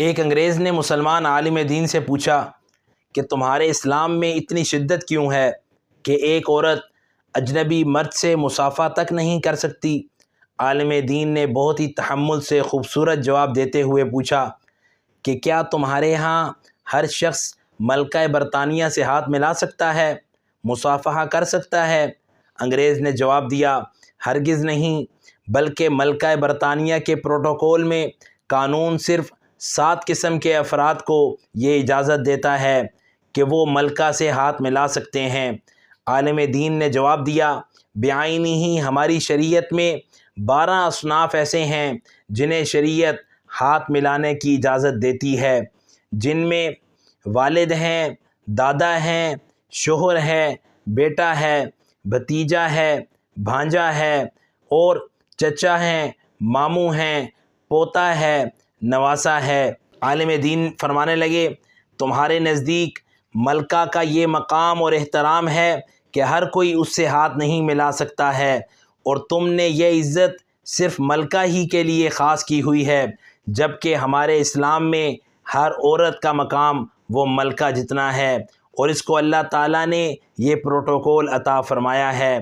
ایک انگریز نے مسلمان عالم دین سے پوچھا کہ تمہارے اسلام میں اتنی شدت کیوں ہے کہ ایک عورت اجنبی مرد سے مصافحہ تک نہیں کر سکتی؟ عالم دین نے بہت ہی تحمل سے خوبصورت جواب دیتے ہوئے پوچھا کہ کیا تمہارے ہاں ہر شخص ملکہ برطانیہ سے ہاتھ ملا سکتا ہے، مصافحہ کر سکتا ہے؟ انگریز نے جواب دیا، ہرگز نہیں، بلکہ ملکہ برطانیہ کے پروٹوکول میں قانون صرف 7 قسم کے افراد کو یہ اجازت دیتا ہے کہ وہ ملکہ سے ہاتھ ملا سکتے ہیں۔ عالم دین نے جواب دیا، بعینی ہی ہماری شریعت میں 12 اصناف ایسے ہیں جنہیں شریعت ہاتھ ملانے کی اجازت دیتی ہے، جن میں والد ہیں، دادا ہیں، شوہر ہے، بیٹا ہے، بھتیجا ہے، بھانجا ہے اور چچا ہیں، ماموں ہیں، پوتا ہے، نواسا ہے۔ عالم دین فرمانے لگے، تمہارے نزدیک ملکہ کا یہ مقام اور احترام ہے کہ ہر کوئی اس سے ہاتھ نہیں ملا سکتا ہے، اور تم نے یہ عزت صرف ملکہ ہی کے لیے خاص کی ہوئی ہے، جبکہ ہمارے اسلام میں ہر عورت کا مقام وہ ملکہ جتنا ہے، اور اس کو اللہ تعالیٰ نے یہ پروٹوکول عطا فرمایا ہے۔